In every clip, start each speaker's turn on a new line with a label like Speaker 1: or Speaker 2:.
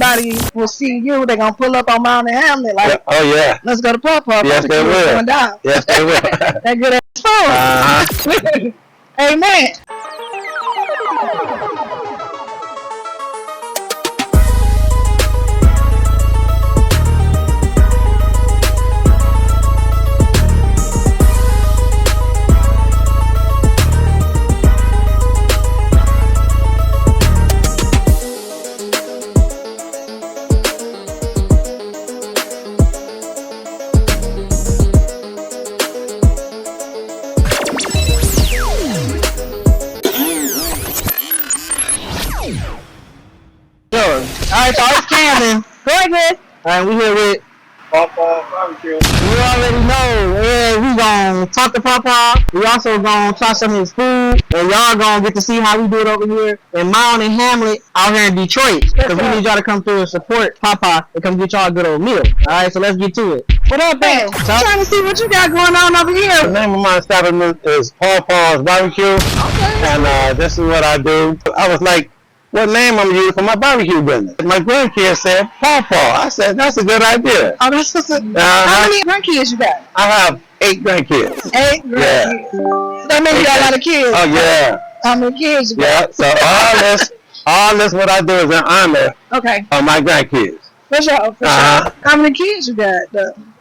Speaker 1: everybody will see you. They're gonna pull up on Mount and Hamlet like,
Speaker 2: oh yeah,
Speaker 1: let's go to Papa.
Speaker 2: Yes, they will.
Speaker 1: Going down.
Speaker 2: Yes, they will.
Speaker 1: That good ass phone. Amen. Alright, so it's Camden. Go ahead. Alright, we here with
Speaker 2: Pawpaw barbecue.
Speaker 1: You already know. Yeah, we gonna talk to Pawpaw. We also gonna try some of his food. And y'all gonna get to see how we do it over here in Mount and Hamlet out here in Detroit. Because we need y'all to come through and support Pawpaw and come get y'all a good old meal. Alright, so let's get to it. What up, man? I'm trying to see what you got going on over here.
Speaker 2: The name of my establishment is Pawpaw's Barbecue.
Speaker 1: Okay.
Speaker 2: And this is what I do. I was like, what name I'm using for my barbecue business? My grandkids said Pawpaw. I said, that's a good idea.
Speaker 1: Oh, that's what's up. How many grandkids you got?
Speaker 2: I have 8 grandkids.
Speaker 1: 8 grandkids.
Speaker 2: Yeah.
Speaker 1: That means you got a lot of kids.
Speaker 2: Oh, yeah.
Speaker 1: How many kids you got?
Speaker 2: Yeah, so all this what I do is in honor of my grandkids.
Speaker 1: For sure, for sure. How many kids you got?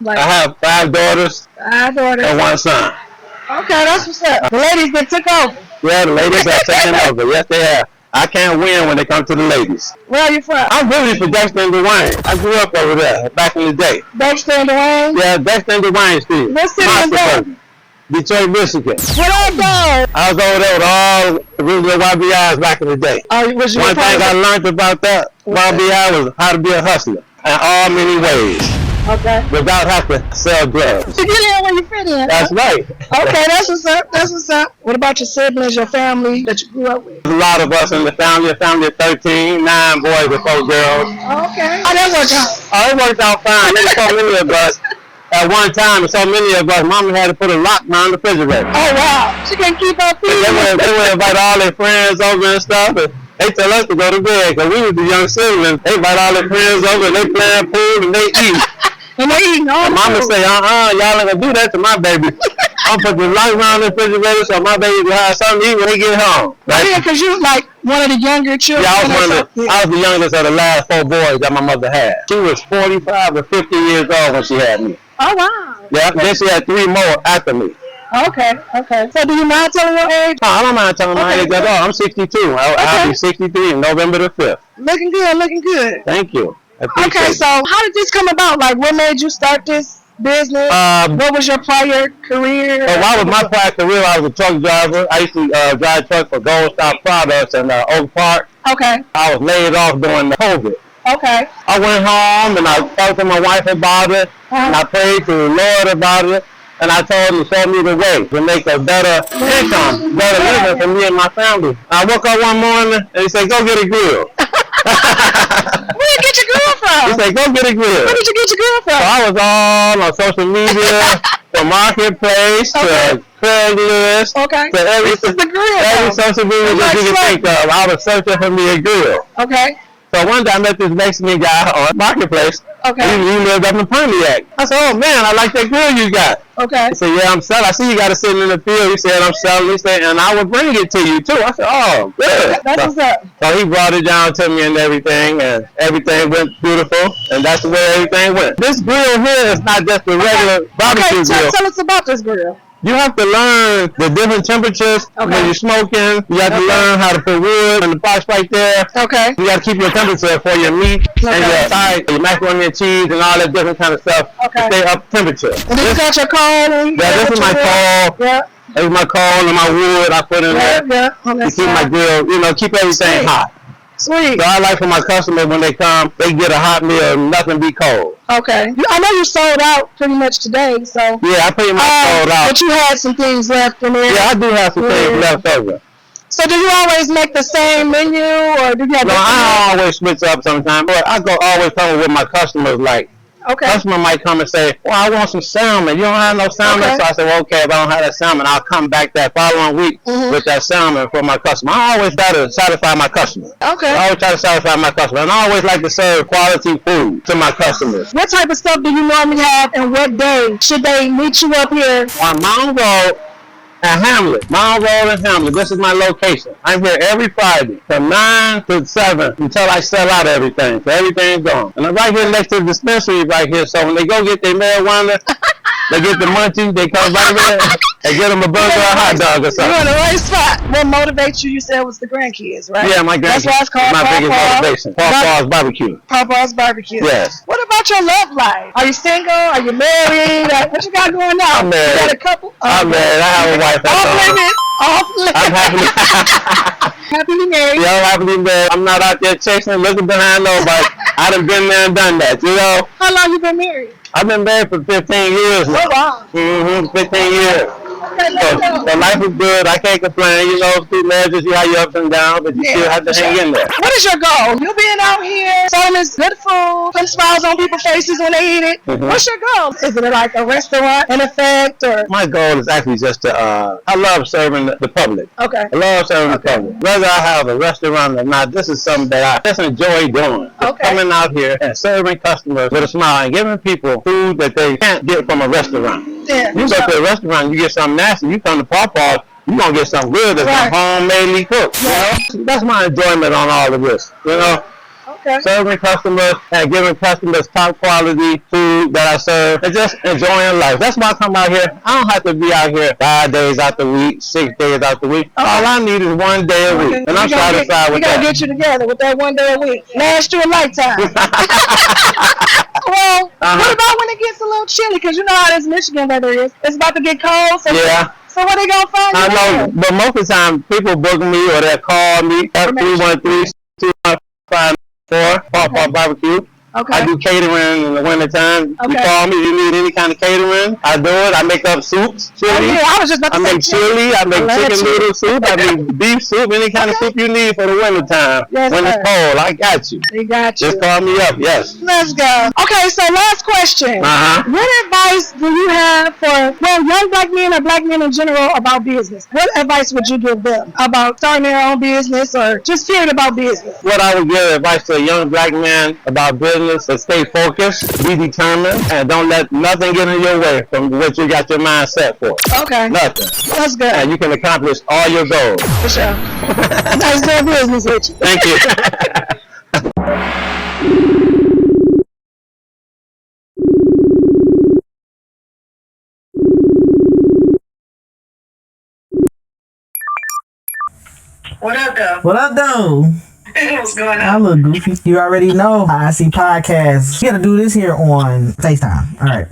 Speaker 2: I have 5 daughters.
Speaker 1: 5 daughters.
Speaker 2: And 1 son.
Speaker 1: Okay, that's what's up. The ladies that took over.
Speaker 2: Yeah, the ladies have taken over. Yes, they have. I can't win when they come to the ladies.
Speaker 1: Where are you from?
Speaker 2: I'm really from Dexter and Dwayne. I grew up over there back in the day.
Speaker 1: Dexter and Dwayne?
Speaker 2: Yeah, Dexter and Dwayne Street.
Speaker 1: What city is that?
Speaker 2: Detroit, Michigan.
Speaker 1: What up, dog?
Speaker 2: I was over there with all the original YBIs back in the day.
Speaker 1: Oh, was you
Speaker 2: One thing I learned about that YBI was how to be a hustler in all many ways.
Speaker 1: Okay.
Speaker 2: Without having to sell drugs.
Speaker 1: You get in when you fit in.
Speaker 2: That's right.
Speaker 1: Okay, that's what's up. That's what's up. What about your siblings, your family that you grew up with?
Speaker 2: There's a lot of us in the family. A family of 13, 9 boys and 4 girls.
Speaker 1: Okay. How that worked out?
Speaker 2: Oh, it worked out fine. There's so many of us. At one time, so many of us, Mama had to put a lock on the refrigerator.
Speaker 1: Oh, wow. She can't keep up feeding.
Speaker 2: They would invite all their friends over and stuff. And they tell us to go to bed because we was the young siblings. They invite all their friends over and they playing pool and they eat.
Speaker 1: And they eating all the
Speaker 2: Mama say, y'all ain't gonna do that to my baby. I'm put the light around the refrigerator so my baby will have something to eat when they get home. Right?
Speaker 1: Yeah, because you was like one of the younger children.
Speaker 2: Yeah, I was the youngest of the last 4 boys that my mother had. She was 45 or 50 years old when she had me.
Speaker 1: Oh, wow.
Speaker 2: Yeah, then she had 3 more after me.
Speaker 1: Okay. So do you mind telling your age?
Speaker 2: No, I don't mind telling my age at all. I'm 62. I'll be 63 in November the 5th.
Speaker 1: Looking good.
Speaker 2: Thank you.
Speaker 1: Okay, so how did this come about? Like, what made you start this business? What was your prior career?
Speaker 2: Well, my prior career, I was a truck driver. I used to drive trucks for Gold Star Products in Oak Park.
Speaker 1: Okay.
Speaker 2: I was laid off during the COVID.
Speaker 1: Okay.
Speaker 2: I went home and I talked to my wife about it. And I prayed to the Lord about it. And I told him to show me the way to make a better income, better living for me and my family. I woke up one morning and he said, go get a grill.
Speaker 1: Where did you get your grill from?
Speaker 2: He said, go get a grill.
Speaker 1: Where did you get your grill from?
Speaker 2: So I was all on social media, from Marketplace to Craigslist, to every social media that you can think of. I was searching for me a grill.
Speaker 1: Okay.
Speaker 2: So one day I met this Mexican guy on Marketplace.
Speaker 1: Okay.
Speaker 2: He lived up in Pontiac. I said, oh man, I like that grill you got.
Speaker 1: Okay.
Speaker 2: He said, yeah, I'm selling. I see you got it sitting in the field. He said, I'm selling. He said, and I will bring it to you too. I said, oh, good.
Speaker 1: That's what's up.
Speaker 2: So he brought it down to me and everything went beautiful, and that's the way everything went. This grill here is not just a regular barbecue grill.
Speaker 1: Tell us about this grill.
Speaker 2: You have to learn the different temperatures when you're smoking. You have to learn how to put wood in the box right there. Okay. You got to keep your temperature for your meat and your side, your macaroni and cheese and all that different kind of stuff to stay up temperature.
Speaker 1: And this got your coal?
Speaker 2: Yeah, this is my coal. Yeah. This is my coal and my wood I put in there to keep my grill, keep everything hot.
Speaker 1: Sweet.
Speaker 2: So I like for my customers when they come, they get a hot meal and nothing be cold.
Speaker 1: Okay. I know you sold out pretty much today, so.
Speaker 2: Yeah, I pretty much sold out.
Speaker 1: But you had some things left in there.
Speaker 2: Yeah, I do have some things left over.
Speaker 1: So do you always make the same menu, or do you have?
Speaker 2: No, I always switch up sometimes, but I always come with what my customers like. Customer might come and say, well, I want some salmon. You don't have no salmon? So I said, well, okay, if I don't have that salmon, I'll come back that following week with that salmon for my customer. I always try to satisfy my customer. I always try to satisfy my customer. And I always like to serve quality food to my customers.
Speaker 1: What type of stuff do you normally have, and what day should they meet you up here?
Speaker 2: On Mount Road and Hamlet. Mount Road and Hamlet. This is my location. I'm here every Friday from 9 to 7 until I sell out everything. So everything's gone. And I'm right here next to the dispensary right here. So when they go get their marijuana, they get the munchies, they come right there and get them a burger or a hot dog or something.
Speaker 1: You're in the right spot. What motivates you? You said it was the grandkids, right?
Speaker 2: Yeah, my grandkids.
Speaker 1: That's why it's called
Speaker 2: my biggest motivation. Papa's barbecue.
Speaker 1: Papa's barbecue.
Speaker 2: Yes.
Speaker 1: What about your love life? Are you single? Are you married? What you got going on?
Speaker 2: I'm married.
Speaker 1: You got a couple?
Speaker 2: I'm married. I have a wife.
Speaker 1: Off limits.
Speaker 2: I'm
Speaker 1: Happily married.
Speaker 2: Yeah, I'm happily married. I'm not out there chasing and looking behind nobody. I done been there and done that, you know?
Speaker 1: How long you been married?
Speaker 2: I've been married for 15 years now.
Speaker 1: Oh, wow.
Speaker 2: 15 years. So life is good. I can't complain. You know, through marriages, you have your ups and downs, but you still have to hang in there.
Speaker 1: What is your goal? You being out here, serving this good food, putting smiles on people's faces when they eat it. What's your goal? Is it like a restaurant in effect, or?
Speaker 2: My goal is actually just to, I love serving the public.
Speaker 1: Okay.
Speaker 2: I love serving the public. Whether I have a restaurant or not, this is something that I just enjoy doing. Coming out here and serving customers with a smile and giving people food that they can't get from a restaurant.
Speaker 1: Yeah,
Speaker 2: you go to a restaurant, you get something nasty. You come to Papa's, you're going to get something good that's homemadely cooked.
Speaker 1: Yeah.
Speaker 2: You know? That's my enjoyment on all of this. You know? Serving customers and giving customers top quality food that I serve and just enjoying life. That's why I come out here. I don't have to be out here 5 days out the week, 6 days out the week. All I need is 1 day a week. And I'm satisfied with that.
Speaker 1: We got to get you together with that 1 day a week. Last you a lifetime. Well, what about when it gets a little chilly? Because you know how this Michigan weather is. It's about to get cold. So So where they gonna find you?
Speaker 2: I know, but most of the time people book me or they'll call me at 313-215-4 Papa Barbecue. I do catering in the wintertime. You call me, you need any kind of catering, I do it. I make up soups, chili. I make chili, I make chicken noodle soup, I make beef soup, any kind of soup you need for the wintertime. When it's cold, I got you.
Speaker 1: We got you.
Speaker 2: Just call me up, yes.
Speaker 1: Let's go. Okay, so last question. What advice do you have for, young black men or black men in general about business? What advice would you give them about starting their own business or just fearing about business?
Speaker 2: What I would give advice to a young black man about business is stay focused, be determined, and don't let nothing get in your way from what you got your mind set for.
Speaker 1: Okay.
Speaker 2: Nothing.
Speaker 1: That's good.
Speaker 2: And you can accomplish all your goals.
Speaker 1: For sure. Nice doing business with you.
Speaker 2: Thank you.
Speaker 1: What up, though?
Speaker 3: What up, though?
Speaker 1: What's going on?
Speaker 3: I look goofy. You already know iicpodcast. You gotta do this here on FaceTime. Alright.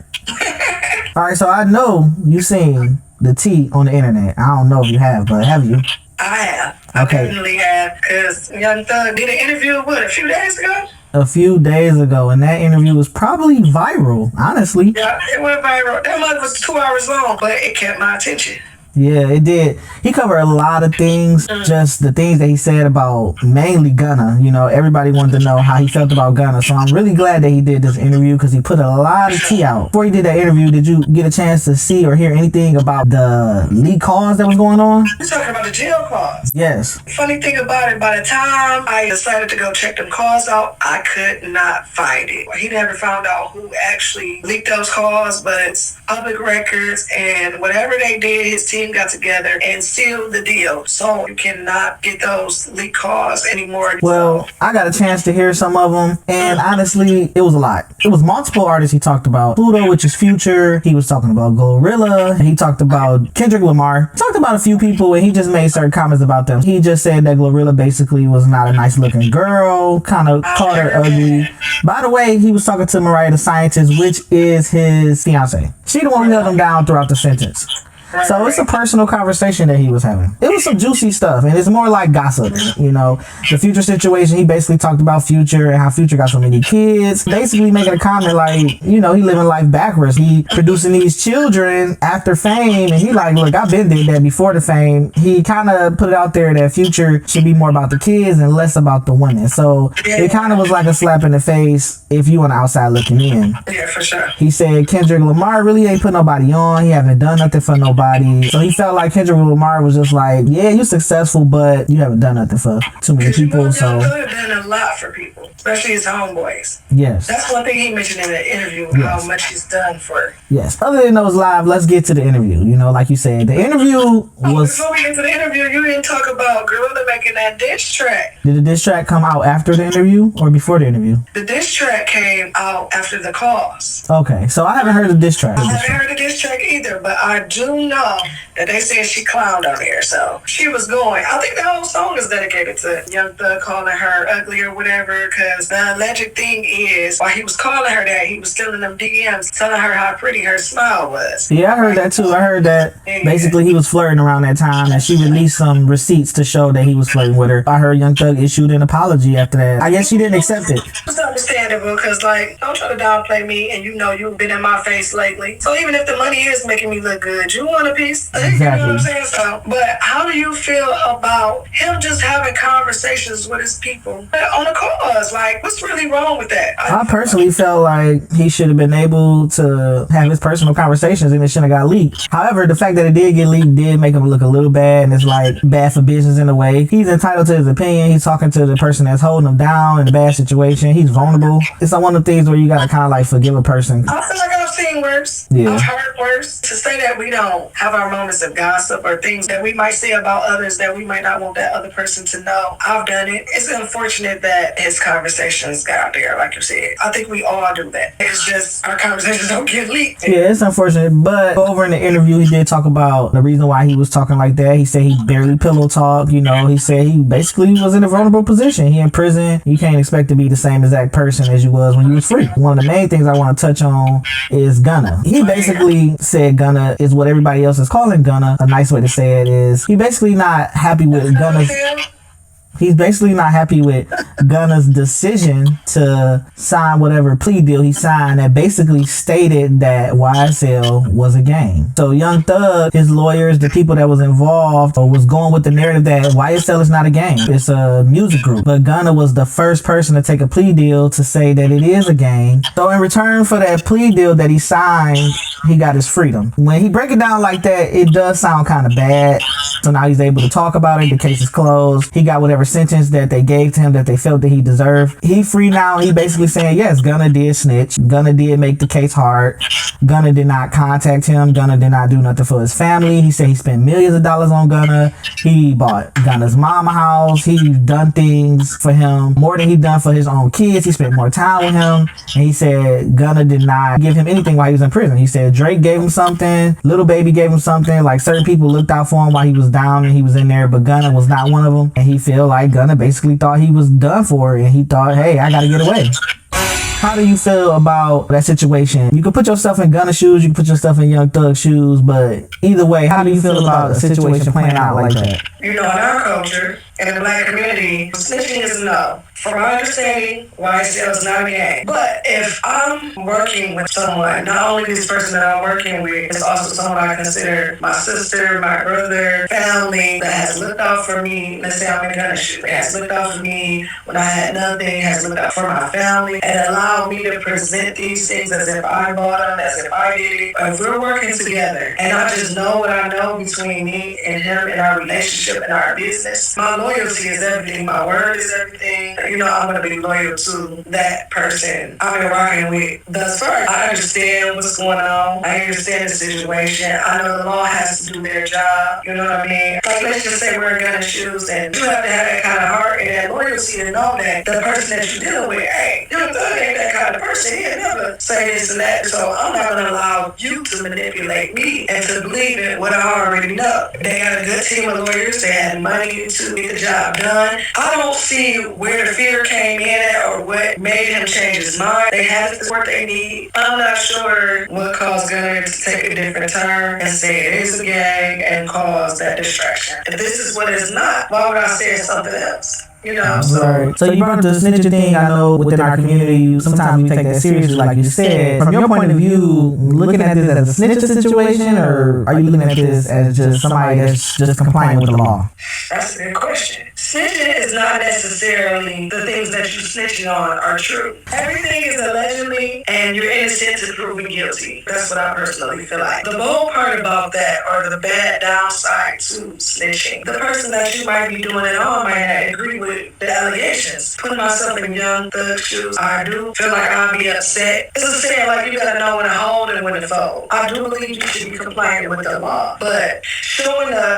Speaker 3: Alright, so I know you seen the T on the internet. I don't know if you have, but have you?
Speaker 4: I have.
Speaker 3: Okay.
Speaker 4: I definitely have. Because Young Thug did an interview, a few days ago?
Speaker 3: A few days ago, and that interview was probably viral, honestly.
Speaker 4: Yeah, it went viral. That mug was 2 hours long, but it kept my attention.
Speaker 3: Yeah, it did. He covered a lot of things, just the things that he said about mainly Gunna. You know, everybody wanted to know how he felt about Gunna. So I'm really glad that he did this interview because he put a lot of tea out. Before he did that interview, did you get a chance to see or hear anything about the leak cause that was going on?
Speaker 4: You're talking about the jail cause?
Speaker 3: Yes.
Speaker 4: Funny thing about it, by the time I decided to go check them calls out, I could not find it. He never found out who actually leaked those calls, but it's public records, and whatever they did, his team got together and sealed the deal. So you cannot get those leak calls anymore.
Speaker 3: Well, I got a chance to hear some of them, and honestly, it was a lot. It was multiple artists he talked about. Pluto, which is Future. He was talking about Glorilla. He talked about Kendrick Lamar. Talked about a few people, and he just made certain comments about them. He just said that Glorilla basically was not a nice looking girl, kind of called her ugly. By the way, he was talking to Mariah the Scientist, which is his fiance. She the one who held him down throughout the sentence. So it's a personal conversation that he was having. It was some juicy stuff, and it's more like gossip. You know, the Future situation, he basically talked about Future and how Future got so many kids. Basically making a comment like, you know, he living life backwards. He producing these children after fame, and he like, look, I've been did that before the fame. He kind of put it out there that Future should be more about the kids and less about the women. So it kind of was like a slap in the face. if you on the outside looking in.
Speaker 4: Yeah, for sure.
Speaker 3: He said Kendrick Lamar really ain't put nobody on. He haven't done nothing for nobody. So he felt like Kendrick Lamar was just like, yeah, you successful, but you haven't done nothing for too many people. So
Speaker 4: Young done a lot for people, especially his homeboys.
Speaker 3: Yes.
Speaker 4: That's one thing he mentioned in the interview, how much he's done for.
Speaker 3: Yes. Other than those live, let's get to the interview. You know, like you said, the interview was...
Speaker 4: Before we get to the interview, you didn't talk about Gorilla making that diss track.
Speaker 3: Did the diss track come out after the interview or before the interview?
Speaker 4: The diss track came out after the calls.
Speaker 3: Okay, so I haven't heard the diss track.
Speaker 4: I haven't heard the diss track either, but I do know that they said she clowned on here, so she was going. I think the whole song is dedicated to Young Thug calling her ugly or whatever, because the alleged thing is, while he was calling her that, he was stealing them DMs, telling her how pretty her smile was.
Speaker 3: Yeah, I heard that too. I heard that basically he was flirting around that time, and she released some receipts to show that he was flirting with her. I heard Young Thug issued an apology after that. I guess she didn't accept it.
Speaker 4: It's understandable, because, like, don't try to downplay me, and you know you've been in my face lately. So even if the money is making me look good, you want a piece?
Speaker 3: Exactly.
Speaker 4: You know what I'm saying? So, but how do you feel about him just having conversations with his people on the cause? Like, what's really wrong with that?
Speaker 3: I personally felt like he should have been able to have his personal conversations and it shouldn't have got leaked. However, the fact that it did get leaked did make him look a little bad, and it's like bad for business in a way. He's entitled to his opinion. He's talking to the person that's holding him down in a bad situation. He's vulnerable. It's like one of the things where you gotta kind of like forgive a person.
Speaker 4: I feel like I've seen worse.
Speaker 3: Yeah.
Speaker 4: I've heard worse. To say that we don't have our moments of gossip or things that we might say about others that we might not want that other person to know. I've done it. It's unfortunate that his conversations got out there, like you said. I think we all do that. It's just our conversations don't get leaked.
Speaker 3: Yeah, it's unfortunate, but over in the interview, he did talk about the reason why he was talking like that. He said he barely pillow talked, you know. He said he basically was in a vulnerable position. He in prison. You can't expect to be the same exact person as you was when you was free. One of the main things I want to touch on is Gunna. He basically said Gunna is what everybody else is calling Gunna. A nice way to say it is he basically not happy with Gunna's... He's basically not happy with Gunna's decision to sign whatever plea deal he signed that basically stated that YSL was a game. So Young Thug, his lawyers, the people that was involved, was going with the narrative that YSL is not a game. It's a music group. But Gunna was the first person to take a plea deal to say that it is a game. So in return for that plea deal that he signed, he got his freedom. When he break it down like that, it does sound kind of bad. So now he's able to talk about it. The case is closed. He got whatever sentence that they gave to him that they felt that he deserved. He free now. He basically saying, yes, Gunna did snitch. Gunna did make the case hard. Gunna did not contact him. Gunna did not do nothing for his family. He said he spent millions of dollars on Gunna. He bought Gunna's mama house. He done things for him more than he done for his own kids. He spent more time with him. And he said Gunna did not give him anything while he was in prison. He said Drake gave him something. Lil Baby gave him something. Like certain people looked out for him while he was down and he was in there, but Gunna was not one of them. And he feel like Gunna basically thought he was done for, and he thought, hey, I gotta get away. How do you feel about that situation? You can put yourself in Gunna shoes, you can put yourself in Young Thug shoes, but either way, how do you feel about a situation playing out like that?
Speaker 4: You know, in our culture, in the black community, snitching is a no. From my understanding, YSL is not a game. But if I'm working with someone, not only this person that I'm working with, it's also someone I consider my sister, my brother, family that has looked out for me. Let's say I'm in Gunna shoes. It has looked out for me when I had nothing, has looked out for my family, and allowed me to present these things as if I bought them, as if I did it. If we're working together, and I just know what I know between me and him and our relationship and our business, my loyalty is everything. My word is everything. You know, I'm going to be loyal to that person I've been rocking with thus far. I understand what's going on. I understand the situation. I know the law has to do their job. You know what I mean? Like, let's just say we're in Gunna shoes, and you have to have that kind of heart and that loyalty to know that the person that you're dealing with, hey, Young Thug ain't that kind of person. He'll never say this and that. So I'm not going to allow you to manipulate me and to believe in what I already know. They got a good team of lawyers. They had money to get the job done. I don't see where the fear came in at or what made him change his mind. They have the support they need. I'm not sure what caused Gunna to take a different turn and say it is a gang and cause that distraction. If this is what it's not, why would I say it's something else? You know,
Speaker 3: so you brought up the snitching thing. I know within our community, sometimes we take that seriously, like you said. From your point of view, looking at this as a snitch situation, or are you looking at this as just somebody that's just complying with the law?
Speaker 4: That's a good question. snitching is not necessarily the things that you snitching on are true. Everything is allegedly, and you're innocent to proven guilty. That's what I personally feel like. The bold part about that, or the bad downside to snitching, the person that you might be doing it on might not agree with the allegations. Putting myself in young thug shoes, I do feel like I'll be upset. It's a saying like you gotta know when to hold and when to fold. I do believe you should be compliant with the law, but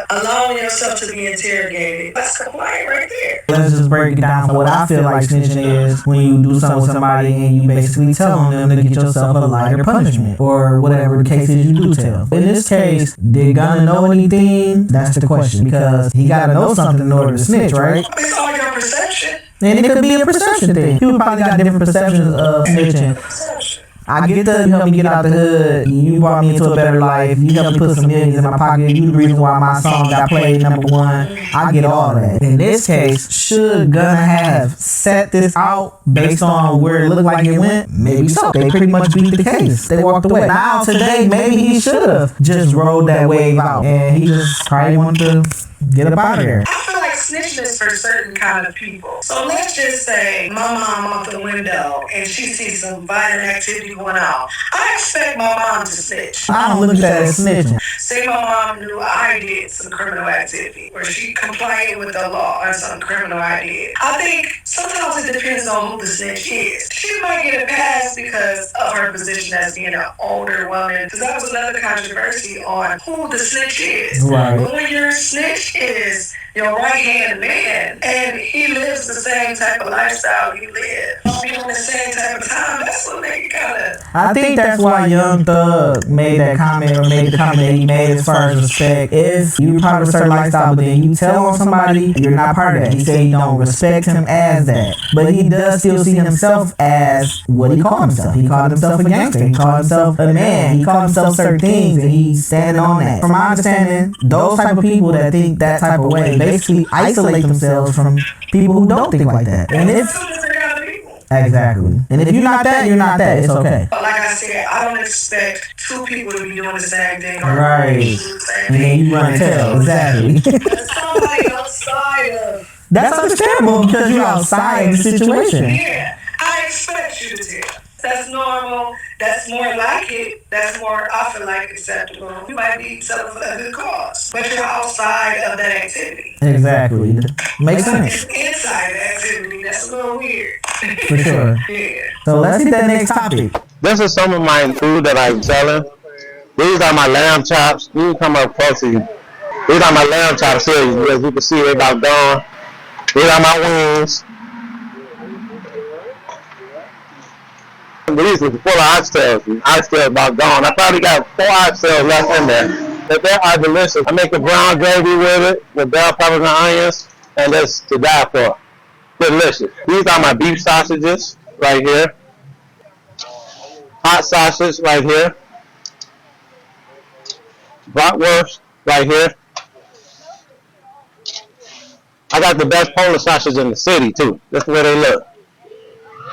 Speaker 4: allowing yourself to be interrogated, that's compliant right there.
Speaker 3: Let's just break it down. What I feel like snitching is when you do something with somebody and you basically tell them to get yourself a lighter punishment or whatever the case is you do tell. In this case, did Gunna know anything? That's the question, because he gotta know something in order to snitch, right?
Speaker 4: It's all your perception.
Speaker 3: And it could be a perception thing. People probably got different perceptions of snitching. I get that you helped me get out the hood, you brought me into a better life, you helped me put some millions in my pocket, you the reason why my song got played #1. I get all that. In this case, should Gunna have set this out based on where it looked like it went? Maybe so. They pretty much beat the case. They walked away. Now today, maybe he should have just rode that wave out, and he just probably wanted to get up out of there.
Speaker 4: I feel like snitching is for certain kind of people. So let's just say my mom off the window and she sees some violent activity going on. I expect my mom to snitch.
Speaker 3: I don't look at that as snitching.
Speaker 4: Say my mom knew I did some criminal activity, or she complied with the law on some criminal I did. I think sometimes it depends on who the snitch is. She might get a pass because of her position as being an older woman, because that was another controversy on who the snitch is.
Speaker 3: Right.
Speaker 4: But when your snitch is your right-hand man, and he lives the same type of lifestyle you live, on the same type of time, that's what they kind of...
Speaker 3: I think that's why Young Thug made that comment, or made the comment that he made as far as respect. If you part of a certain lifestyle, but then you tell on somebody, you're not part of that. He said he don't respect him as that. But he does still see himself as what he called himself. He called himself a gangster. He called himself a man. He called himself certain things, and he's standing on that. From my understanding, those type of people that think that type of way basically isolate themselves from people who don't think like that. And if exactly. And if you're not that, you're not that. It's okay.
Speaker 4: But like I said, I don't expect two people to be doing the same thing.
Speaker 3: Right. And then you run and tell. Exactly.
Speaker 4: Somebody outside of...
Speaker 3: That's understandable because you're outside the situation.
Speaker 4: Yeah. I expect you to tell. That's normal. That's more like it. That's more, I feel like, acceptable. You might be selling for a good cause, but you're outside of that activity.
Speaker 3: Exactly. Makes sense.
Speaker 4: Inside the activity, that's a little weird.
Speaker 3: For sure.
Speaker 4: Yeah.
Speaker 3: So let's hit that next topic.
Speaker 2: This is some of my food that I'm selling. These are my lamb chops. You can come up close to you. These are my lamb chops here. As you can see, they're about gone. These are my wings. These are full of oxtails. Oxtails about gone. I probably got 4 oxtails left in there. But they are delicious. I make a brown gravy with it, with bell peppers and onions, and that's to die for. Delicious. These are my beef sausages right here. Hot sausage right here. Bratwurst right here. I got the best Polish sausage in the city too. That's the way they look.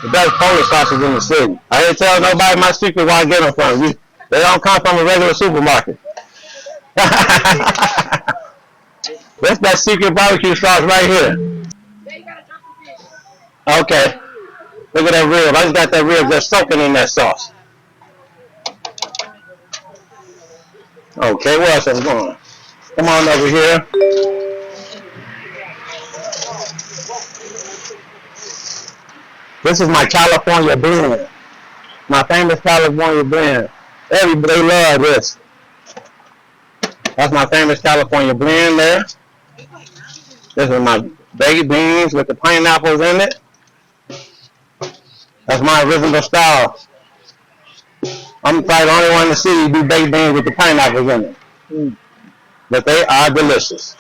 Speaker 2: The best Polish sausage in the city. I didn't tell nobody my secret where I get them from. They don't come from a regular supermarket. That's that secret barbecue sauce right here. Okay. Look at that rib. I just got that rib just soaking in that sauce. Okay, where else is going? Come on over here. This is my California blend. My famous California blend. Everybody love this. That's my famous California blend there. This is my baked beans with the pineapples in it. That's my original style. I'm probably the only one in the city do baked beans with the pineapples in it. But they are delicious.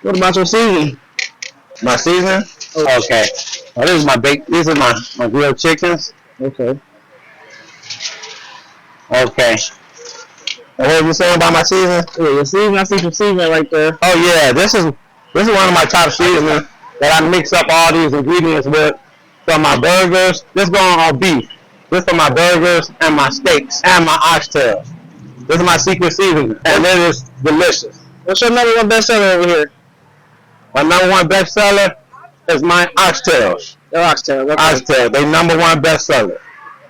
Speaker 2: What about your seasoning? My seasoning? Okay. Well, this is my these are my grilled chickens. Okay. Okay. And what were you saying about my seasoning? Yeah, your seasoning, I see some seasoning right there. Oh yeah, this is one of my top seasonings that I mix up all these ingredients with for my burgers. This going on beef. This for my burgers and my steaks and my oxtails. This is my secret seasoning, and it is delicious. What's your number one bestseller over here? My number one bestseller is my oxtails.
Speaker 1: The oxtail. Okay.
Speaker 2: Oxtail. They number one bestseller.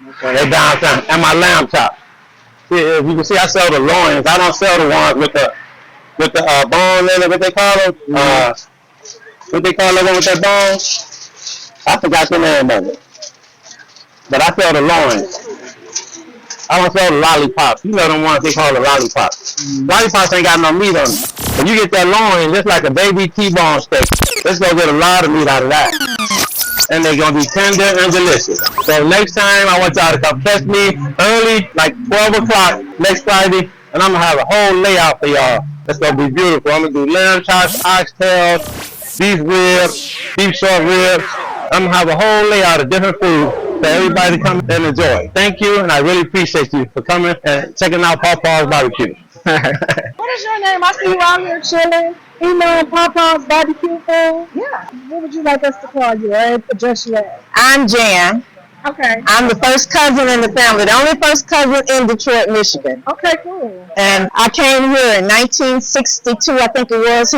Speaker 2: Okay. They're downtown. And my lamb chops. See, if you can see, I sell the loins. I don't sell the ones with the bone in it. What they call it? What they call it with that bone? I forgot the name of it. But I sell the loins. I don't sell the lollipops. You know the ones they call the lollipops. Lollipops ain't got no meat on them. If you get that loin, just like a baby T-bone steak, let's go get a lot of meat out of that. And they're going to be tender and delicious. So next time, I want y'all to come catch me early, like 12 o'clock next Friday, and I'm going to have a whole layout for y'all. It's going to be beautiful. I'm going to do lamb chops, oxtails, beef ribs, beef short ribs. I'm going to have a whole layout of different food for everybody to come and enjoy. Thank you, and I really appreciate you for coming and checking out Papa's Barbecue.
Speaker 5: What is your name? I see you out here chilling, eating Papa's Barbecue food. Yeah. What would you like us to call you or address you as?
Speaker 6: I'm Jan.
Speaker 5: Okay.
Speaker 6: I'm the first cousin in the family, the only first cousin in Detroit, Michigan.
Speaker 5: Okay, cool.
Speaker 6: And I came here in 1962, I think it was.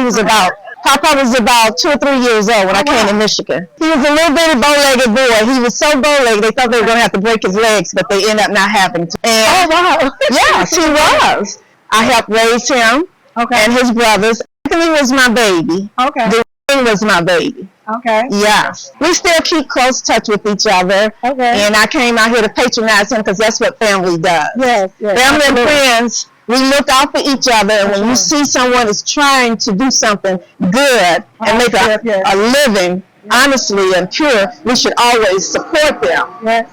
Speaker 6: Papa was about 2 or 3 years old when I came to Michigan. He was a little bitty bow-legged boy. He was so bow-legged, they thought they were going to have to break his legs, but they ended up not having to. And,
Speaker 5: wow.
Speaker 6: Yes, he was. I helped raise him and his brothers. Anthony was my baby.
Speaker 5: Okay.
Speaker 6: Doreen was my baby.
Speaker 5: Okay.
Speaker 6: Yes. We still keep close touch with each other.
Speaker 5: Okay.
Speaker 6: And I came out here to patronize him because that's what family does.
Speaker 5: Yes.
Speaker 6: Family and friends, we look out for each other. And when you see someone is trying to do something good and make a living, honestly and pure, we should always support them.
Speaker 5: Yes.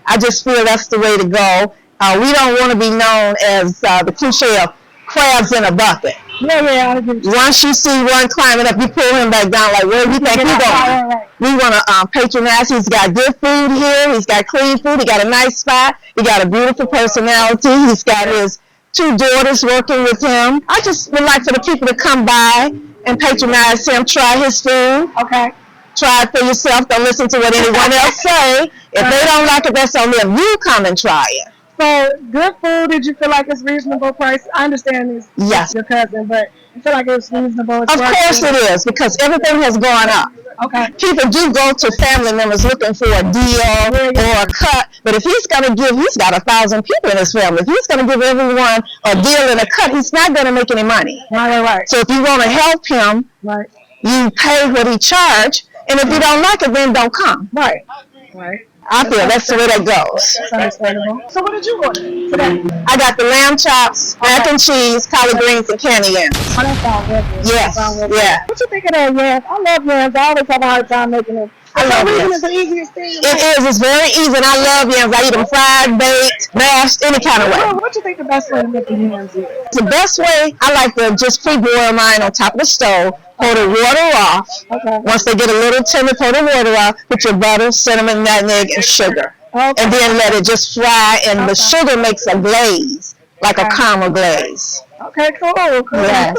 Speaker 6: I just feel that's the way to go. We don't want to be known as the cliche of crabs in a bucket.
Speaker 5: Yeah.
Speaker 6: Once you see one climbing up, you pull him back down like, where do you think he's going?
Speaker 5: Right.
Speaker 6: We want to patronize. He's got good food here. He's got clean food. He got a nice spot. He got a beautiful personality. He's got his 2 daughters working with him. I just would like for the people to come by and patronize him, try his food.
Speaker 5: Okay.
Speaker 6: Try it for yourself. Don't listen to what anyone else say. If they don't like it, that's on them. You come and try it.
Speaker 5: So, good food, did you feel like it's reasonable price? I understand it's your cousin, but you feel like it's reasonable?
Speaker 6: Of course it is, because everything has gone up.
Speaker 5: Okay.
Speaker 6: People do go to family members looking for a deal or a cut, but if he's going to give, he's got 1,000 people in his family. If he's going to give everyone a deal and a cut, he's not going to make any money.
Speaker 5: Right.
Speaker 6: So if you want to help him, you pay what he charge, and if you don't like it, then don't come.
Speaker 5: Right.
Speaker 6: I feel that's the way that goes.
Speaker 5: That's understandable. So what did you order today?
Speaker 6: I got the lamb chops, mac and cheese, collard greens, and candy yams.
Speaker 5: Oh, that sounds good.
Speaker 6: Yes, yeah.
Speaker 5: What you think of that yams? I love yams. I always have a hard time making them.
Speaker 6: I love yams.
Speaker 5: It's the easiest thing.
Speaker 6: It is. It's very easy, and I love yams. I eat them fried, baked, mashed, any kind of way.
Speaker 5: What you think the best way to make the yams is?
Speaker 6: The best way, I like to just pre-boil mine on top of the stove. Pour the water off.
Speaker 5: Okay.
Speaker 6: Once they get a little tender, pour the water off. Put your butter, cinnamon, nutmeg, and sugar.
Speaker 5: Okay.
Speaker 6: And then let it just fry, and the sugar makes a glaze, like a caramel glaze.
Speaker 5: Okay, cool.
Speaker 6: Yes.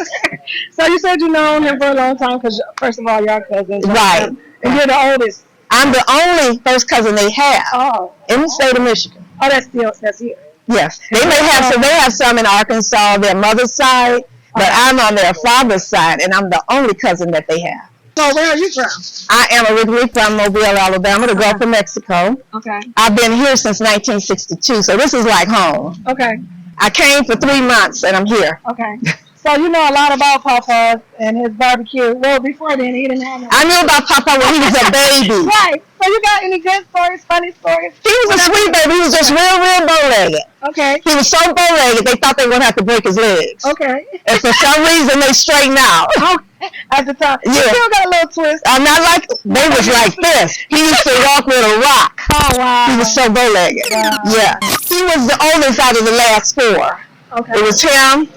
Speaker 5: So you said you known him for a long time because, first of all, y'all cousins.
Speaker 6: Right.
Speaker 5: And you're the oldest.
Speaker 6: I'm the only first cousin they have in the state of Michigan.
Speaker 5: Oh, that's here.
Speaker 6: Yes. They may have some. They have some in Arkansas, their mother's side. But I'm on their father's side, and I'm the only cousin that they have.
Speaker 5: So where are you from?
Speaker 6: I am originally from Mobile, Alabama, the Gulf of Mexico.
Speaker 5: Okay.
Speaker 6: I've been here since 1962, so this is like home.
Speaker 5: Okay.
Speaker 6: I came for 3 months, and I'm here.
Speaker 5: Okay. So you know a lot about Papa and his barbecue. Well, before then, he didn't have no.
Speaker 6: I knew about Papa when he was a baby.
Speaker 5: Right. So you got any good stories, funny stories?
Speaker 6: He was a sweet baby. He was just real bow-legged.
Speaker 5: Okay.
Speaker 6: He was so bow-legged, they thought they were going to have to break his legs.
Speaker 5: Okay.
Speaker 6: And for some reason, they straightened out.
Speaker 5: Okay. At the time.
Speaker 6: Yeah.
Speaker 5: You still got a little twist.
Speaker 6: I'm not like, they was like this. He used to walk with a rock.
Speaker 5: Oh, wow.
Speaker 6: He was so bow-legged.
Speaker 5: Wow.
Speaker 6: Yeah. He was the oldest out of the last 4.
Speaker 5: Okay.
Speaker 6: It was him,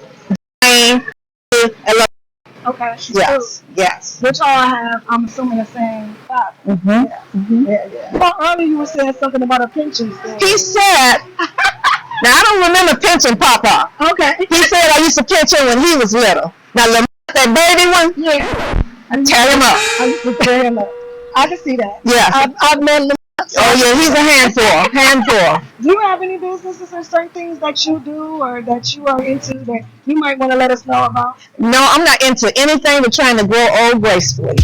Speaker 6: Dwayne, and
Speaker 5: okay.
Speaker 6: Yes.
Speaker 5: Which all have, I'm assuming, the same father.
Speaker 6: Mm-hmm.
Speaker 5: Yeah. Well, earlier you were saying something about a pension thing.
Speaker 6: He said, now I don't remember pinching Papa.
Speaker 5: Okay.
Speaker 6: He said I used to pinch him when he was little. Now that baby one,
Speaker 5: yeah.
Speaker 6: I tear him up.
Speaker 5: I used to tear him up. I can see that.
Speaker 6: Yeah.
Speaker 5: I've met him.
Speaker 6: Oh yeah, he's a handful.
Speaker 5: Do you have any businesses or certain things that you do or that you are into that you might want to let us know about?
Speaker 6: No, I'm not into anything but trying to grow old gracefully.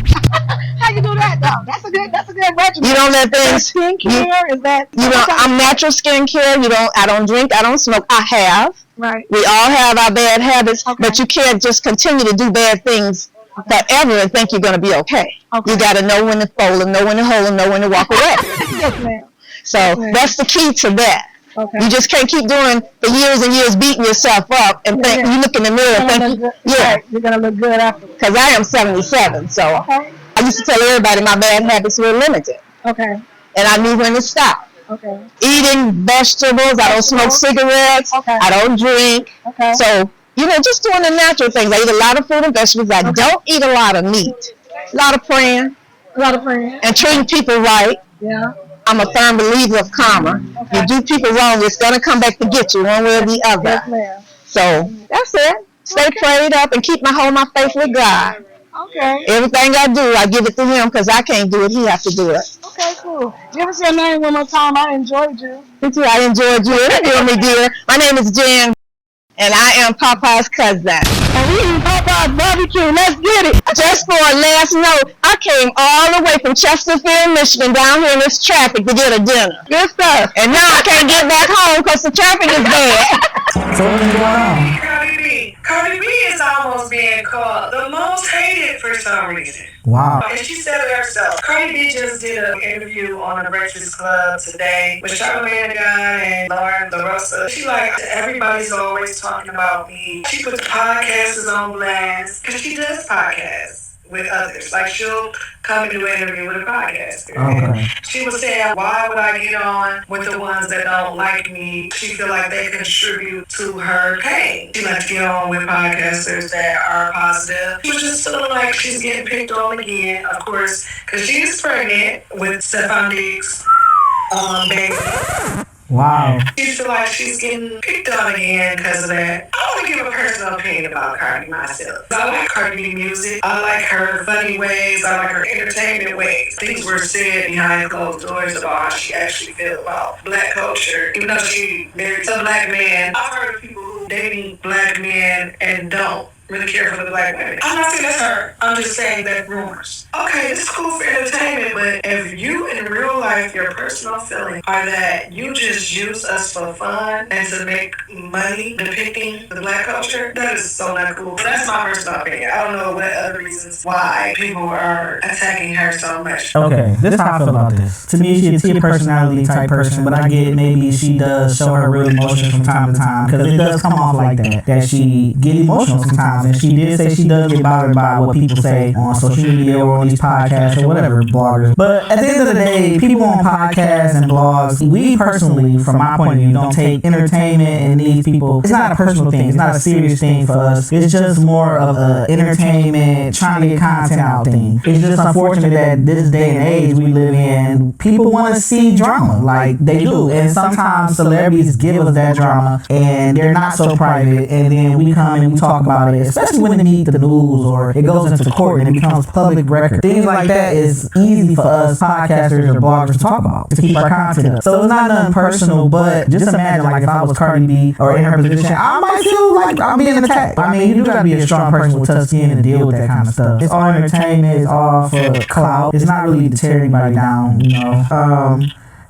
Speaker 5: How you do that though? That's a good regimen.
Speaker 6: You don't let things.
Speaker 5: Skincare is that?
Speaker 6: You know, I'm natural skincare. I don't drink. I don't smoke. I have.
Speaker 5: Right.
Speaker 6: We all have our bad habits, but you can't just continue to do bad things forever and think you're going to be okay. You got to know when to fold and know when to hold and know when to walk away.
Speaker 5: Yes, ma'am.
Speaker 6: So that's the key to that.
Speaker 5: Okay.
Speaker 6: You just can't keep doing for years and years beating yourself up and think you look in the mirror and think,
Speaker 5: you're gonna look good after.
Speaker 6: Because I am 77, so
Speaker 5: I
Speaker 6: used to tell everybody my bad habits were limited.
Speaker 5: Okay.
Speaker 6: And I knew when to stop.
Speaker 5: Okay.
Speaker 6: Eating vegetables. I don't smoke cigarettes.
Speaker 5: Okay.
Speaker 6: I don't drink.
Speaker 5: Okay.
Speaker 6: So, just doing the natural things. I eat a lot of fruit and vegetables. I don't eat a lot of meat. A lot of praying. And treating people right.
Speaker 5: Yeah.
Speaker 6: I'm a firm believer of karma. Okay. You do people wrong, it's going to come back to get you one way or the other.
Speaker 5: Yes, ma'am.
Speaker 6: So, that's it. Stay prayed up and keep my faith with God.
Speaker 5: Okay.
Speaker 6: Everything I do, I give it to him because I can't do it. He has to do it.
Speaker 5: Okay, cool. Give us your name one more time. I enjoyed you.
Speaker 6: Me too. I enjoyed you. Interviewing me, dear. My name is Jan, and I am Papa's cousin. And we eat Papa's barbecue. Let's get it. Just for a last note, I came all the way from Chesterfield, Michigan, down here in this traffic to get a dinner. Good stuff. And now I can't get back home because the traffic is bad.
Speaker 3: So what's going on?
Speaker 4: Cardi B is almost being called the most hated for some reason.
Speaker 3: Wow.
Speaker 4: And she said it herself. Cardi B just did an interview on the Breakfast Club today with Charlamagne and Lauren LaRosa. She everybody's always talking about me. She puts podcasters on blast because she does podcasts with others. She'll come and do an interview with a podcaster.
Speaker 3: Okay.
Speaker 4: She was saying, why would I get on with the ones that don't like me? She feel like they contribute to her pain. She likes to get on with podcasters that are positive. She was just feeling like she's getting picked on again, of course, because she's pregnant with Stefon baby.
Speaker 3: Wow.
Speaker 4: She feel like she's getting picked on again because of that. I want to give a personal opinion about Cardi myself. I like Cardi B music. I like her funny ways. I like her entertainment ways. Things were said behind closed doors about how she actually feels about black culture. Even though she married a black man, I've heard of people who dating black men and don't really care for the black women. I'm not saying that's her. I'm just saying that rumors. Okay, it's cool for entertainment, but if you in real life, your personal feelings are that you just use us for fun and to make money depicting the black culture, that is so not cool. But that's my personal opinion. I don't know what other reasons why people are attacking her so much.
Speaker 3: Okay, this is how I feel about this. To me, she's a personality type person, but I get maybe she does show her real emotions from time to time because it does come off like that she get emotional sometimes. And she did say she does get bothered by what people say on social media or on these podcasts or whatever, bloggers. But at the end of the day, people on podcasts and blogs, we personally, from my point of view, don't take entertainment and these people. It's not a personal thing. It's not a serious thing for us. It's just more of a entertainment, trying to get content out thing. It's just unfortunate that this day and age we live in, people want to see drama like they do. And sometimes celebrities give us that drama and they're not so private. And then we come and we talk about it, especially when it meets the news or it goes into the court and it becomes public record. Things like that is easy for us podcasters or bloggers to talk about, to keep our content up. So it's not nothing personal, but just imagine if I was Cardi B or in her position, I might feel like I'm being attacked. I mean, you gotta be a strong person with tough skin to deal with that kind of stuff. It's all entertainment, it's all for clout. It's not really to tear anybody down,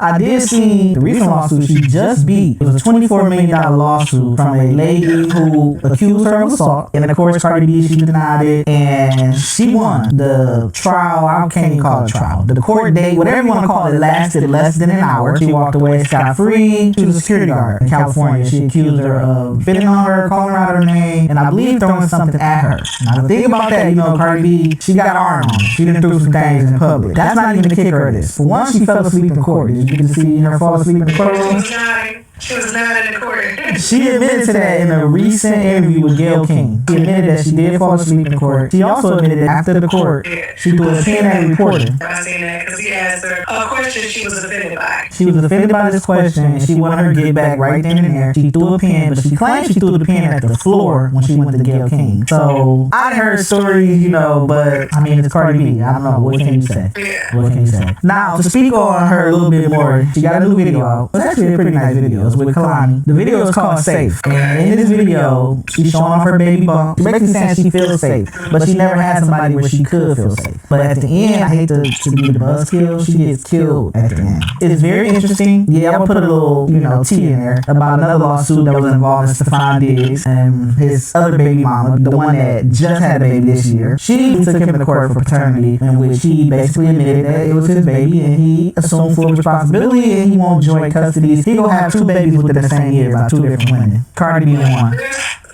Speaker 3: I did see the recent lawsuit she just beat. It was a $24 million lawsuit from a lady who accused her of assault. And of course, Cardi B, she denied it. And she won. The trial, I can't even call it a trial. The court date, whatever you want to call it, lasted less than an hour. She walked away scot-free. She was a security guard in California. She accused her of spitting on her, calling her out her name, and I believe throwing something at her. Now, the thing about that, Cardi B, she got arm on. She done threw some things in public. That's not even the kicker of this. For one, she fell asleep in court. Did you get to see her fall asleep in the courtroom?
Speaker 4: She was not in the court.
Speaker 3: She admitted to that in a recent interview with Gayle King. She admitted that she did fall asleep in court. She also admitted that after the court, she threw a pin at a reporter.
Speaker 4: I seen that because he asked her a question she was offended by.
Speaker 3: She was offended by this question and she wanted her to get back right then and there. She threw a pin, but she claimed she threw the pin at the floor when she went to Gayle King. So I heard stories, but I mean, it's Cardi B. I don't know. What can you say? What can you say? Now, to speak on her a little bit more, she got a new video out. It's actually a pretty nice video. It's with Kalani. The video is called Safe. And in this video, she's showing off her baby bump. She's basically saying she feels safe, but she never had somebody where she could feel safe. But at the end, I hate to be the buzzkill, she gets killed at the end. It's very interesting. Yeah, I'm gonna put a little, tea in there about another lawsuit that was involving Stefon Diggs and his other baby mama, the one that just had a baby this year. She took him to court for paternity, in which he basically admitted that it was his baby and he assumed full responsibility and he won't join custody. He gonna have 2 babies within the same year by 2 different women. Cardi being one.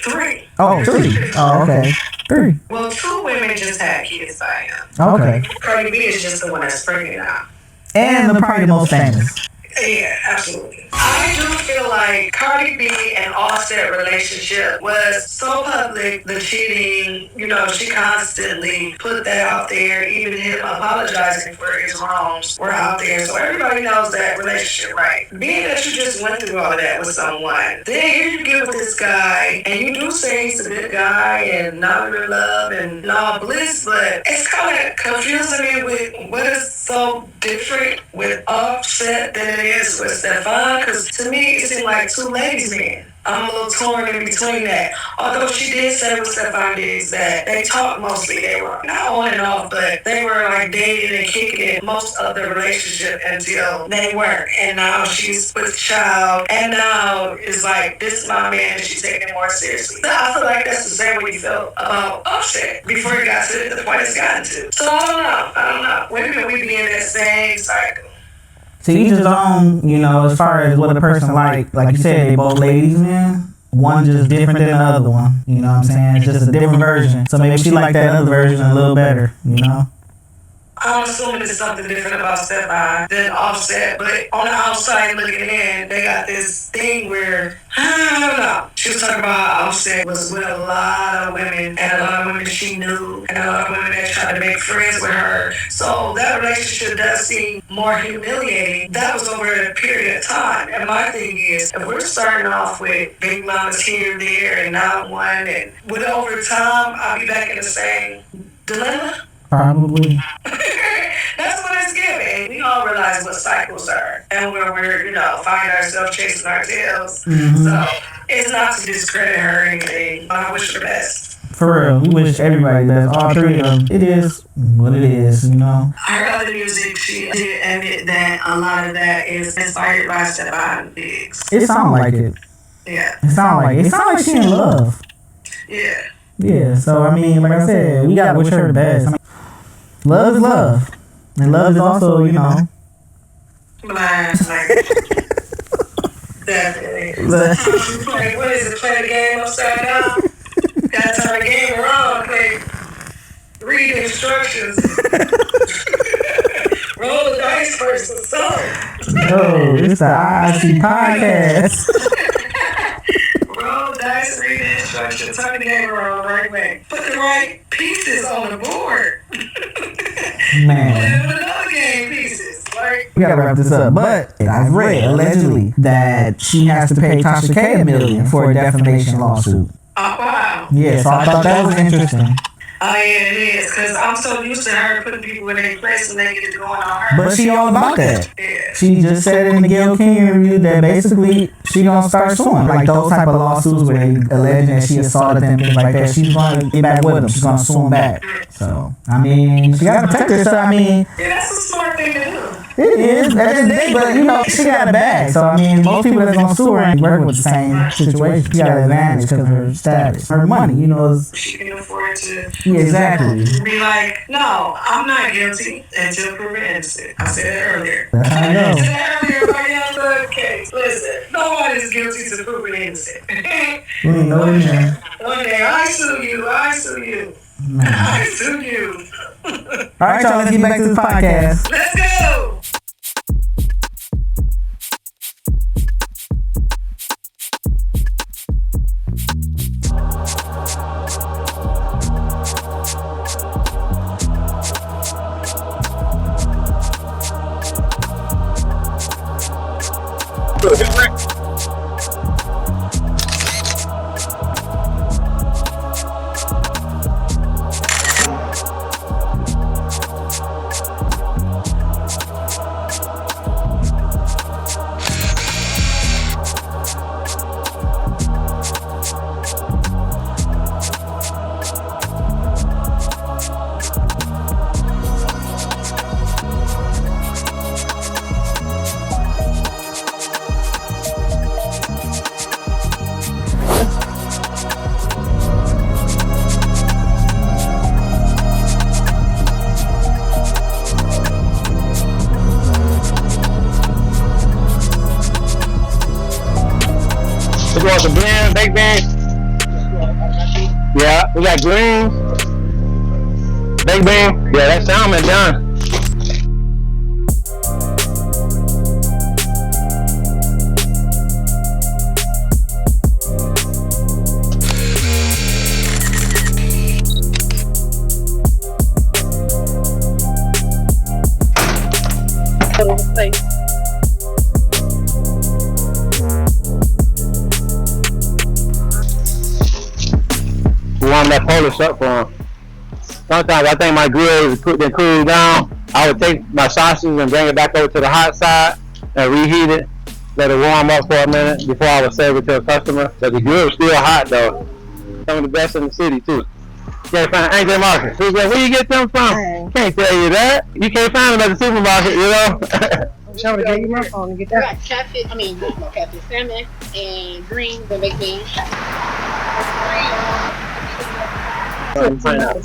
Speaker 4: 3.
Speaker 3: Oh, 3. Oh, okay. 3.
Speaker 4: Well, 2 women just had kids by him.
Speaker 3: Okay.
Speaker 4: Cardi B is just the one that's pregnant now.
Speaker 3: And probably the most famous.
Speaker 4: Yeah, absolutely. I do feel like Cardi B and Offset relationship was so public, the cheating, she constantly put that out there, even him apologizing for his wrongs were out there. So everybody knows that relationship, right? Being that you just went through all of that with someone, then here you get with this guy, and you do say he's a good guy, and now you're in love, and all bliss, but it's kind of confusing me with what is so different with Offset than it is with Stefon, because to me it seemed like 2 ladies men. I'm a little torn in between that. Although she did say with Stefon Diggs that they talked mostly, they were not on and off, but they were like dating and kicking it most of the relationship until they weren't. And now she's with child, and now it's like, this is my man, and she's taking it more seriously. So I feel like that's the same way you felt about Offset before it got to the point it's gotten to. So I don't know. Women, we be in that same cycle.
Speaker 3: To each his own, as far as what a person like you said, they both ladies, man. One just different than the other one. You know what I'm saying? It's just a different version. So maybe she liked that other version a little better,
Speaker 4: I'm assuming there's something different about Stefon than Offset, but on the outside looking in, they got this thing where, I don't know. She was talking about how Offset was with a lot of women, and a lot of women she knew, and a lot of women that tried to make friends with her. So that relationship does seem more humiliating. That was over a period of time. And my thing is, if we're starting off with baby mamas here and there and not one, and with over time, I'll be back in the same dilemma.
Speaker 3: Probably.
Speaker 4: That's what it's giving. We all realize what cycles are and where we're, find ourselves chasing our tails. Mm-hmm. So it's not to discredit her or anything, but I wish her the best.
Speaker 3: For real, we wish everybody the best. All 3 of them. It is what it is,
Speaker 4: Her other music, she did admit that a lot of that is inspired by Stefon Diggs.
Speaker 3: It sounds like it.
Speaker 4: Yeah.
Speaker 3: It sounds like she in love.
Speaker 4: Yeah.
Speaker 3: Yeah, so I mean, like I said, we gotta wish her the best. Love is love. And love is also,
Speaker 4: Blind, definitely. What is it? Play the game upside down? Gotta turn the game around. Read the instructions. Roll the dice first and so.
Speaker 3: No, it's the iicpodcast.
Speaker 4: Roll the dice, read the instructions, turn the game around the right way. Put the right pieces on the board.
Speaker 3: Man.
Speaker 4: And another game pieces.
Speaker 3: We gotta wrap this up. But I've read, allegedly, that she has to pay Tasha K $1 million for a defamation lawsuit.
Speaker 4: Oh, wow.
Speaker 3: Yeah, so I thought that was interesting.
Speaker 4: Oh, yeah, it is. Because I'm so used to her putting people in their place when they get it going on her.
Speaker 3: But she all about that.
Speaker 4: Yeah.
Speaker 3: She just said in the Gayle King interview that basically she gonna start suing. Like those type of lawsuits where they alleging that she assaulted them, things like that. She's gonna get back with them. She's gonna sue them back. So, I mean, she gotta protect herself.
Speaker 4: Yeah, that's a smart thing to do.
Speaker 3: It is, at the end of the day, but she got a bag. So, I mean, most people that's gonna sue her ain't working with the same situation. She got an advantage because of her status. Her money,
Speaker 4: she can afford to.
Speaker 3: Yeah, exactly.
Speaker 4: Be like, no, I'm not guilty until proven innocent. I said that earlier.
Speaker 3: That's how I know.
Speaker 4: I said that earlier by the other case. Listen, nobody's guilty to proven innocent.
Speaker 3: One
Speaker 4: day, I sue you. I sue you.
Speaker 3: All right, y'all, let's get back to the podcast.
Speaker 4: Let's go.
Speaker 2: We want some blend, baked beans. Yeah, we got greens. Baked beans. Yeah, that salmon done. Warm that Polish up for him. Sometimes I think my grill is cooled down. I would take my sausage and bring it back over to the hot side and reheat it. Let it warm up for a minute before I would serve it to a customer. But the grill is still hot though. Some of the best in the city too. Can't find AJ Market. Where you get them from? Can't tell you that. You can't find them at the supermarket, you know.
Speaker 5: I'm trying to get you my phone and get that.
Speaker 7: We got catfish, no catfish, salmon and greens and baked beans.
Speaker 2: Pineapple.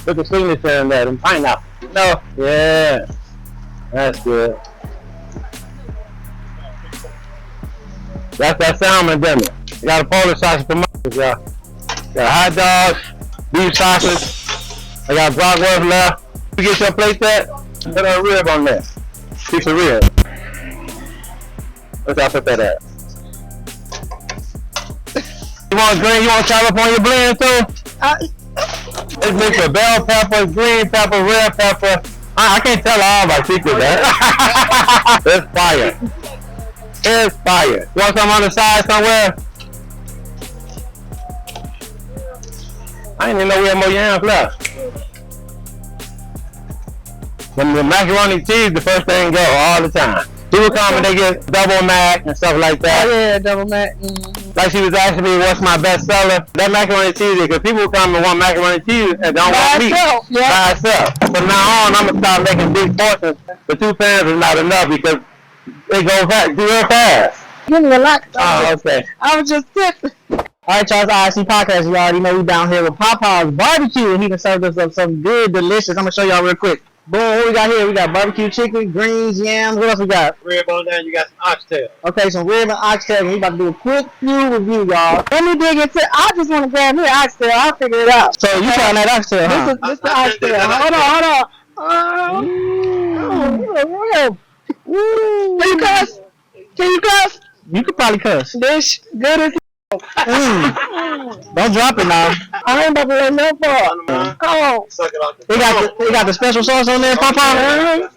Speaker 2: Put the signature in there, and pineapple. No. Yeah. That's good. That's that salmon dinner. You got a Polish sausage for tomatoes, y'all. Got hot dogs, beef sausage. I got bratwurst left. You get your plate that, put a rib on there. Piece of rib. Where's I put that at? You want green? You want to chop up on your blend too? It's mixed with bell pepper, green pepper, red pepper. I can't tell all my secrets, man. It's fire. It's fire. You want some on the side somewhere? I didn't even know we had more yams left. When the macaroni cheese, the first thing go all the time. People come and they get double mac and stuff like that.
Speaker 5: Oh yeah, double mac. Mm-hmm.
Speaker 2: Like she was asking me what's my best seller. That macaroni and cheese, because people come and want macaroni and cheese and don't want meat by itself. From now on, I'm going to start making big portions. The 2 pans is not enough because they go fast, do real fast.
Speaker 5: Give me a lot.
Speaker 2: Oh, okay.
Speaker 5: I was just sipping.
Speaker 1: Alright, y'all, it's iicpodcast. You already know we down here with Papa's Barbecue, and he done served us up something good, delicious. I'm going to show y'all real quick. Boom, what we got here? We got barbecue chicken, greens, yams. What else we got?
Speaker 2: Rib on there, you got some oxtail.
Speaker 1: Okay, some rib and oxtail. We about to do a quick few review, y'all.
Speaker 5: Let me dig into. I just want to grab me an oxtail. I'll figure it out.
Speaker 1: So you trying that oxtail, huh?
Speaker 5: This is the oxtail. Hold on. Can you cuss? Can you cuss?
Speaker 1: You could probably cuss.
Speaker 5: This good as
Speaker 1: Don't drop it now.
Speaker 5: I ain't about to let no fall. Come on.
Speaker 1: They got the special sauce on there, Papa?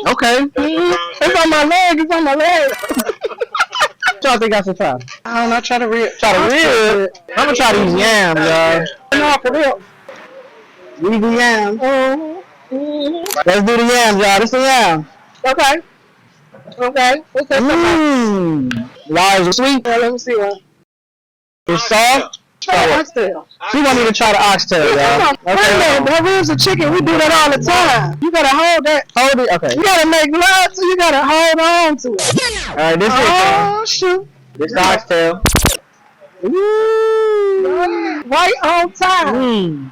Speaker 1: Okay.
Speaker 5: It's on my leg. It's on my leg.
Speaker 1: What y'all think I should try?
Speaker 5: I don't know. Try to rib.
Speaker 1: Try to rib? I'm gonna try these yams, y'all.
Speaker 5: No, for real.
Speaker 1: These the yams. Let's do the yams, y'all. This the yam.
Speaker 5: Okay. What's that?
Speaker 1: Large and sweet.
Speaker 5: Let me see one.
Speaker 1: It's soft.
Speaker 5: Try the oxtail.
Speaker 1: She want me to try the oxtail, y'all.
Speaker 5: Okay. That ribs of chicken. We do that all the time. You gotta hold that.
Speaker 1: Hold it. Okay.
Speaker 5: You gotta make love, so you gotta hold on to it.
Speaker 1: All right, this is it.
Speaker 5: Oh shoot.
Speaker 1: This oxtail.
Speaker 5: Right on time.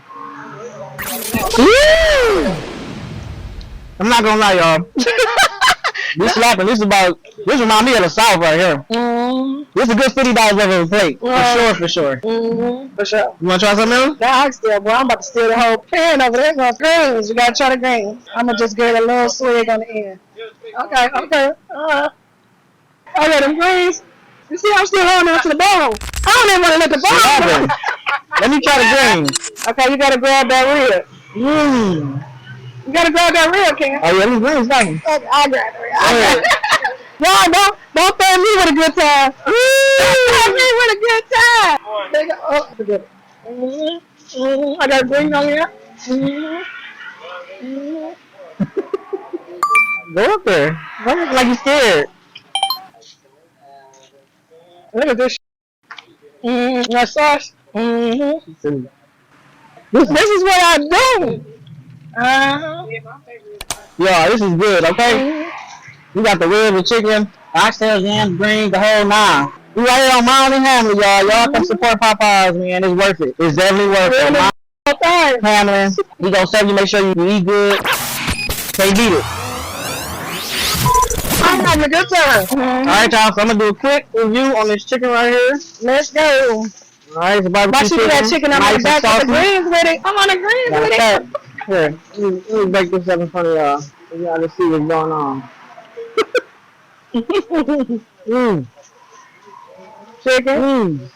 Speaker 1: I'm not gonna lie, y'all. This slapping. This remind me of the South right here. This is a good $50 over a plate. For sure.
Speaker 5: For sure.
Speaker 1: You wanna try something else?
Speaker 5: That oxtail, boy, I'm about to steal the whole pan over there. Going greens. You gotta try the greens. I'm gonna just get a little swig on the end. Okay. I got them greens. You see, I'm still holding on to the bowl. I don't even want to let the bowl go.
Speaker 1: Let me try the greens.
Speaker 5: Okay, you gotta grab that rib. You gotta grab that rib, Ken.
Speaker 1: Oh yeah, these greens nice.
Speaker 5: Okay, I'll grab the rib. Y'all don't got green on here.
Speaker 1: Go up there. Don't look like you're scared.
Speaker 5: Look at this. That sauce. This is what I do.
Speaker 1: Yo, this is good, okay? We got the ribs, the chicken, oxtails, yams, greens, the whole nine. We right here on Mount and Hamlin, y'all. Y'all come support Popeyes, man. It's worth it. It's definitely worth it. Mount Hamlin. We gonna serve you, make sure you eat good. Can't beat it.
Speaker 5: I'm having a good time.
Speaker 1: Alright, y'all, so I'm gonna do a quick review on this chicken right here.
Speaker 5: Let's go.
Speaker 1: Alright, it's barbecue chicken.
Speaker 5: That chicken on
Speaker 1: nice
Speaker 5: the back of the greens with it. I'm on the greens with it.
Speaker 1: Here, let me break this up in front of y'all. So y'all can see what's going on. Chicken.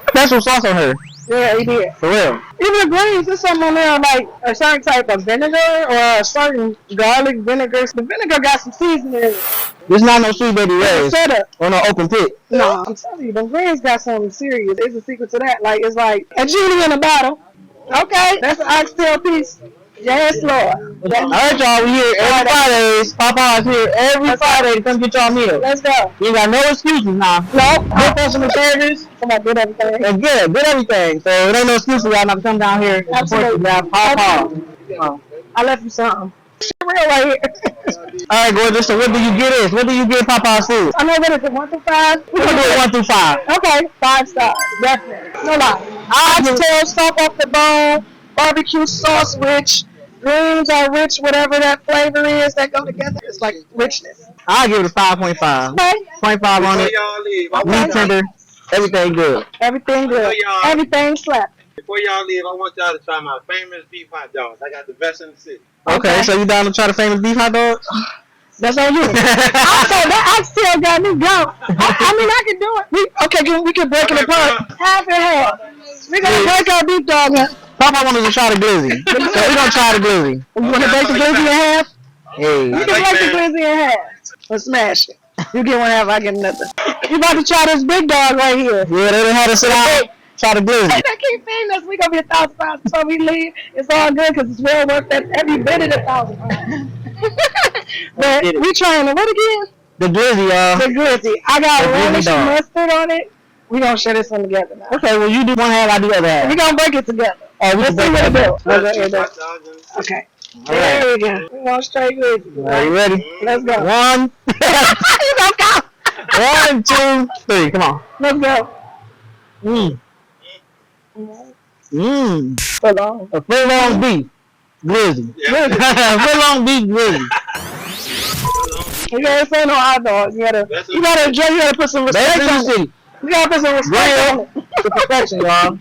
Speaker 1: Special sauce on her.
Speaker 5: Yeah, he did.
Speaker 1: For real.
Speaker 5: Even the greens, there's something on there like a certain type of vinegar or a certain garlic vinegar. The vinegar got some seasoning in it.
Speaker 1: This not no sweet baby rays
Speaker 5: Setup.
Speaker 1: or no open pit.
Speaker 5: No, I'm telling you, the greens got something serious. There's a secret to that. Like, it's like a genie in a bottle. Okay, that's an oxtail piece. Yes, Lord.
Speaker 1: Alright, y'all, we here every Fridays. Popeyes here every Friday to come get y'all meal.
Speaker 5: Let's go.
Speaker 1: You ain't got no excuses now.
Speaker 5: Nope.
Speaker 1: Good customer service.
Speaker 5: Come on, good everything.
Speaker 1: That's good. Good everything. So it ain't no excuses y'all not to come down here and support you guys. Popeyes.
Speaker 5: I left you something. Real right here.
Speaker 1: Alright, gorgeous. So what do you get this? What do you get Popeyes food?
Speaker 5: I know what is it, 1 through 5?
Speaker 1: We're gonna do it 1 through 5.
Speaker 5: Okay, 5 stars. Definitely. No lie. Oxtail, salt off the bone, barbecue sauce rich, greens are rich, whatever that flavor is that go together. It's like richness.
Speaker 1: I'll give it a 5.5.
Speaker 5: Okay.
Speaker 1: 0.5 on it. Meat tender. Everything good.
Speaker 5: Everything good. Everything slap.
Speaker 2: Before y'all leave, I want y'all to try my famous beef hot dogs. I got the best in the city.
Speaker 1: Okay, so you down to try the famous beef hot dogs?
Speaker 5: That's on you. Also, that oxtail got me going. I mean, I can do it. We can break it apart. Half and half. We're going to break our beef dog now.
Speaker 1: Papa wanted to try the glizzy. So we're going to try the glizzy.
Speaker 5: You want to break the glizzy in half?
Speaker 1: Hey.
Speaker 5: You can break the glizzy in half. Or smash it. You get one half, I get another. You about to try this big dog right here.
Speaker 1: Yeah, they done had us sit out. Try the glizzy.
Speaker 5: They keep feeding us. We going to be 1,000 pounds before we leave. It's all good because it's well worth that every bit of the 1,000 pounds. But we trying to, what again?
Speaker 1: The glizzy, y'all.
Speaker 5: The glizzy. I got relish and mustard on it. We gonna share this one together now.
Speaker 1: Okay, well you do one half, I do the other half.
Speaker 5: We gonna break it together.
Speaker 1: Oh,
Speaker 5: let's see what it do. Okay. There we go. We going straight glizzy.
Speaker 1: Are you ready?
Speaker 5: Let's go.
Speaker 1: 1. You don't go. 1, 2, 3. Come on.
Speaker 5: Let's go.
Speaker 1: A full long beef glizzy. Full long beef glizzy.
Speaker 5: You gotta say no hot dogs. You gotta put some respect on it. You gotta put some respect on it.
Speaker 1: To perfection, y'all.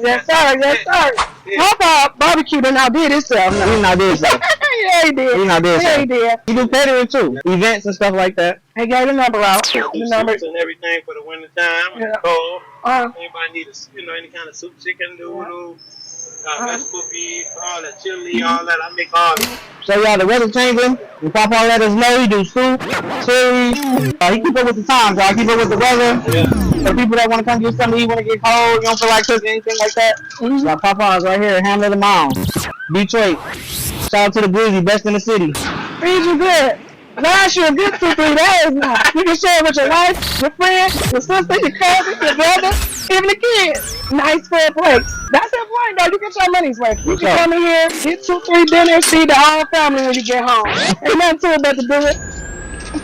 Speaker 5: Yes, sir. Yes, sir. Papa barbecue done outdid himself.
Speaker 1: He not did so.
Speaker 5: Yeah, he did.
Speaker 1: He not did so.
Speaker 5: Yeah, he did.
Speaker 1: He do catering too. Events and stuff like that.
Speaker 5: He gave the number out. The number.
Speaker 2: And everything for the winter time.
Speaker 5: Yeah.
Speaker 2: Cold. Anybody need any kind of soup, chicken, noodle, vegetable beef, all that chili, all that. I make all that.
Speaker 1: So y'all, the weather changing. And Papa let us know he do soup, chili. He keep up with the times, y'all. Keep up with the weather.
Speaker 2: Yeah.
Speaker 1: For people that want to come get something, you want to get cold, you don't feel like cooking anything like that. Y'all, Papa's right here, Hamlet the Mall, Detroit. Shout out to the glizzy, best in the city.
Speaker 5: Feed you good. Last you a good 2-3 days now. You can share it with your wife, your friend, your sister, your cousin, your brother, even the kids. Nice fair plates. That's the point though. You get your money's worth. You can come in here, get 2-3 dinners, feed the whole family when you get home. Ain't nothing to it but to do it.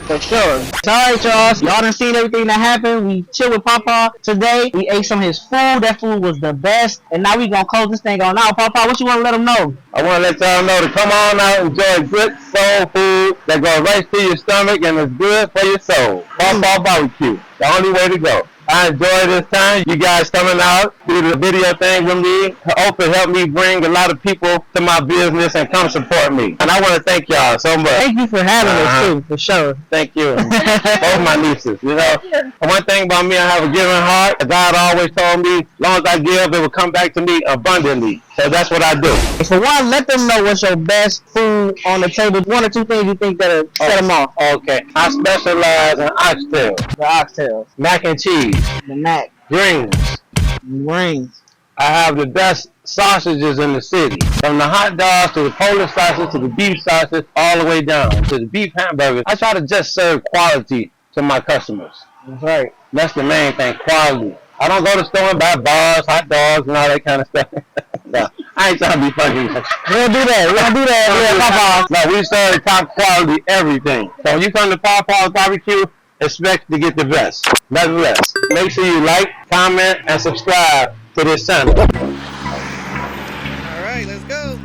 Speaker 1: For sure. Alright, y'all. Y'all done seen everything that happened. We chill with Papa today. We ate some of his food. That food was the best. And now we gonna close this thing on out. Papa, what you wanna let them know?
Speaker 2: I want to let y'all know to come on out and enjoy good soul food that goes right through your stomach and is good for your soul. Papa Barbecue. The only way to go. I enjoy this time. You guys coming out, do the video thing with me. Hope it helped me bring a lot of people to my business and come support me. And I want to thank y'all so much.
Speaker 1: Thank you for having us too, for sure.
Speaker 2: Thank you. Both my nieces, you know. One thing about me, I have a giving heart. God always told me, as long as I give, it will come back to me abundantly. So that's what I do.
Speaker 1: For one, let them know what's your best food on the table. 1 or 2 things you think that'll set them off.
Speaker 2: Okay. I specialize in oxtail.
Speaker 1: The oxtails.
Speaker 2: Mac and cheese.
Speaker 1: The mac.
Speaker 2: Greens.
Speaker 1: Rings.
Speaker 2: I have the best sausages in the city. From the hot dogs to the Polish sausage to the beef sausage, all the way down to the beef hamburgers. I try to just serve quality to my customers.
Speaker 1: That's right.
Speaker 2: That's the main thing, quality. I don't go to the store and buy bars, hot dogs, and all that kind of stuff. No, I ain't trying to be funny.
Speaker 1: We don't do that. We don't do that.
Speaker 2: No, we serve top quality everything. So when you come to Papa's Barbecue, expect to get the best. Nevertheless, make sure you like, comment, and subscribe to this channel.
Speaker 8: All right, let's go.